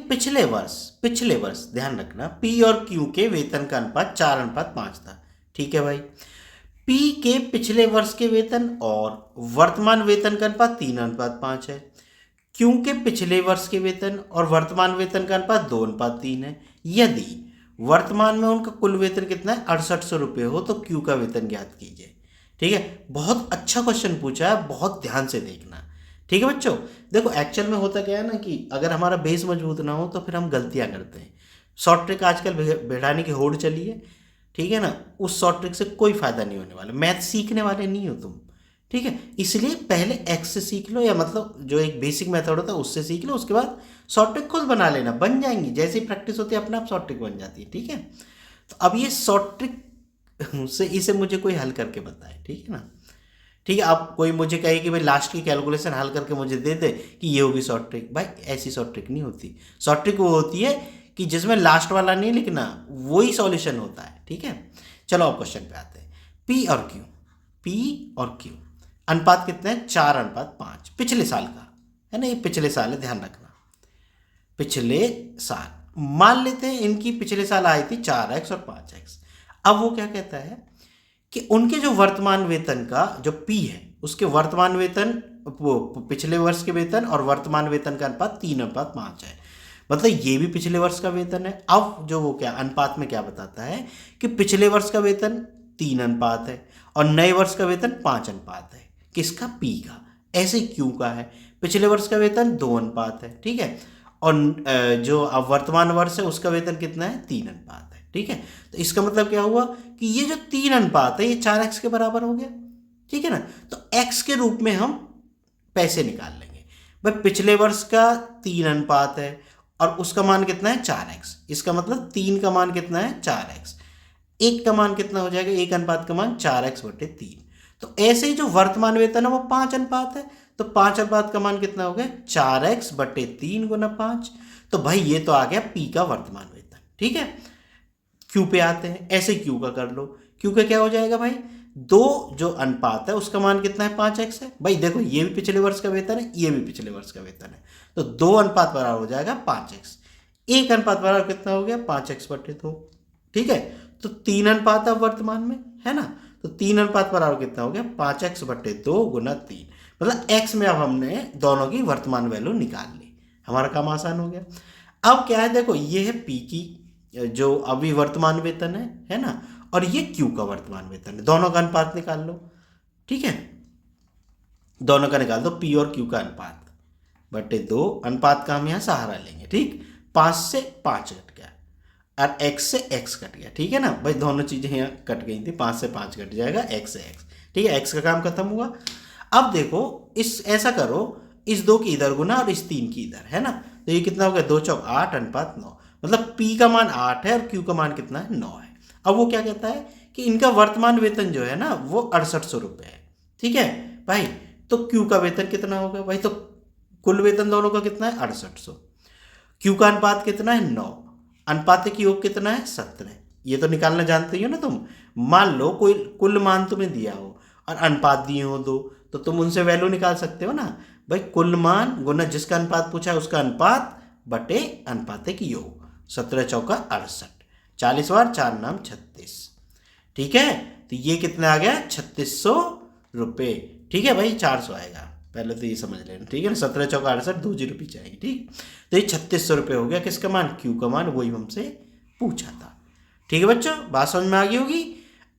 पिछले वर्ष ध्यान रखना पी और क्यू के वेतन का अनुपात 4:5 था। ठीक है भाई, पी के पिछले वर्ष के वेतन और वर्तमान वेतन का अनुपात 3:5 है। क्यू के पिछले वर्ष के वेतन और वर्तमान वेतन का अनुपात 2:3 है। यदि वर्तमान में उनका कुल वेतन कितना है 6800 रुपये हो तो क्यू का वेतन ज्ञात कीजिए। ठीक है, बहुत अच्छा क्वेश्चन पूछा है, बहुत ध्यान से देखना। ठीक है बच्चों, देखो एक्चुअल में होता क्या है ना कि अगर हमारा बेस मजबूत ना हो तो फिर हम गलतियां करते हैं। शॉर्ट ट्रिक आजकल बैठाने की होड़ चली है, ठीक है ना, उस शॉर्ट ट्रिक से कोई फायदा नहीं होने वाला। मैथ सीखने वाले नहीं हो तुम, ठीक है, इसलिए पहले एक्स से सीख लो, या मतलब जो एक बेसिक मेथड होता है उससे सीख लो, उसके बाद शॉर्ट ट्रिक खुद बना लेना, बन जाएंगी। जैसे ही प्रैक्टिस होती है अपने आप शॉर्ट ट्रिक बन जाती है। ठीक है, तो अब ये शॉर्ट ट्रिक से इसे मुझे कोई हल करके बताए। ठीक है ना, ठीक है, आप कोई मुझे कहे कि भाई लास्ट की कैलकुलेशन हल करके मुझे दे दे कि ये होगी शॉर्ट ट्रिक। भाई ऐसी शॉर्ट ट्रिक नहीं होती। शॉर्ट ट्रिक वो होती है कि जिसमें लास्ट वाला नहीं लिखना, वही सॉल्यूशन होता है। ठीक है, चलो अब क्वेश्चन पे आते हैं। पी और क्यू अनुपात कितना है 4:5 पिछले साल का है ना, ये पिछले साल है, ध्यान रखना पिछले साल। मान लेते हैं इनकी पिछले साल आई थी 4x और 5x। अब वो क्या कहता है कि उनके जो वर्तमान वेतन का जो पी है उसके वर्तमान वेतन, वो पिछले वर्ष के वेतन और वर्तमान वेतन का अनुपात 3:5 है। मतलब ये भी पिछले वर्ष का वेतन है। अब जो वो क्या अनुपात में क्या बताता है कि पिछले वर्ष का वेतन 3:5 है और नए वर्ष का वेतन 5:5 है। किसका? पी का। ऐसे क्यू का है, पिछले वर्ष का वेतन 2:5 है। ठीक है, और जो अब वर्तमान वर्ष है उसका वेतन कितना है 3:5 है। ठीक है, तो इसका मतलब क्या हुआ कि ये जो 3:5 है ये 4x के बराबर हो गया। ठीक है ना, तो x के रूप में हम पैसे निकाल लेंगे। भाई पिछले वर्ष का 3:5 है और उसका मान कितना है 4x, इसका मतलब 3 का मान कितना है 4x, 1 का मान कितना हो जाएगा, 1 अनुपात का मान 4x/3। तो ऐसे ही जो वर्तमान वेतन है वो 5 अनुपात है, तो 5 अनुपात का मान कितना हो गया 4x/3 × 5। तो भाई ये तो आ गया पी का वर्तमान वेतन। ठीक है, क्यू पे आते हैं, ऐसे क्यू का कर लो। क्यू का क्या हो जाएगा भाई, 2 जो अनुपात है उसका मान कितना है 5x है। भाई देखो ये भी पिछले वर्ष का वेतन है, ये भी पिछले वर्ष का वेतन है, तो 2 अनुपात बराबर हो जाएगा 5x। 1 अनुपात बराबर कितना हो गया 5x/2। ठीक है, तो 3 अनुपात अब वर्तमान में है ना, तो 3 अनुपात बराबर कितना हो गया 5x/2 × 3। मतलब x में अब हमने दोनों की वर्तमान वैल्यू निकाल ली, हमारा काम आसान हो गया। अब क्या है, देखो ये है पी की जो अभी वर्तमान वेतन है ना, और ये क्यू का वर्तमान वेतन है, दोनों का अनुपात निकाल लो। ठीक है, दोनों का निकाल दो, पी और क्यू का अनुपात बटे 2। अनुपात का हम यहाँ सहारा लेंगे। ठीक, 5 से 5 कट गया और x से x कट गया। ठीक है ना भाई, दोनों चीजें यहाँ कट गई थी, 5 से 5 कट जाएगा, x से x। ठीक है, x का काम खत्म हुआ। अब देखो इस ऐसा करो, इस 2 की इधर गुना और इस 3 की इधर, है ना, तो ये कितना हो गया 2 चौक 8 अनुपात 9। मतलब p का मान 8 है और q का मान कितना है 9 है। अब वो क्या कहता है कि इनका वर्तमान वेतन जो है ना वो 6800 रुपये है। ठीक है भाई, तो q का वेतन कितना होगा भाई, तो कुल वेतन दोनों का कितना है 6800। q का अनुपात कितना है 9, अनुपात की योग कितना है 17। ये तो निकालना जानते ही हो ना तुम। मान लो कोई कुल मान तुम्हें दिया हो और अनुपात दिए हो 2, तो तुम उनसे वैल्यू निकाल सकते हो ना भाई, कुल मान गुना जिसका अनुपात पूछा है उसका अनुपात बटे अनुपात की योग। 17 चौका 68, 40 बार 4 नाम 36। ठीक है, तो ये कितना आ गया 3600 रुपये। ठीक है भाई, 400 आएगा, पहले तो ये समझ लेना। ठीक है ना, 17 चौका 68, 2 जीरो पीछे आएगी। ठीक, तो ये 3600 रुपये हो गया, किसका मान क्यू का मान, वही हमसे पूछा था। ठीक है बच्चों, बात समझ में आ गई होगी।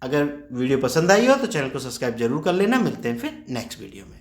अगर वीडियो पसंद आई हो तो चैनल को सब्सक्राइब जरूर कर लेना। मिलते हैं फिर नेक्स्ट वीडियो में।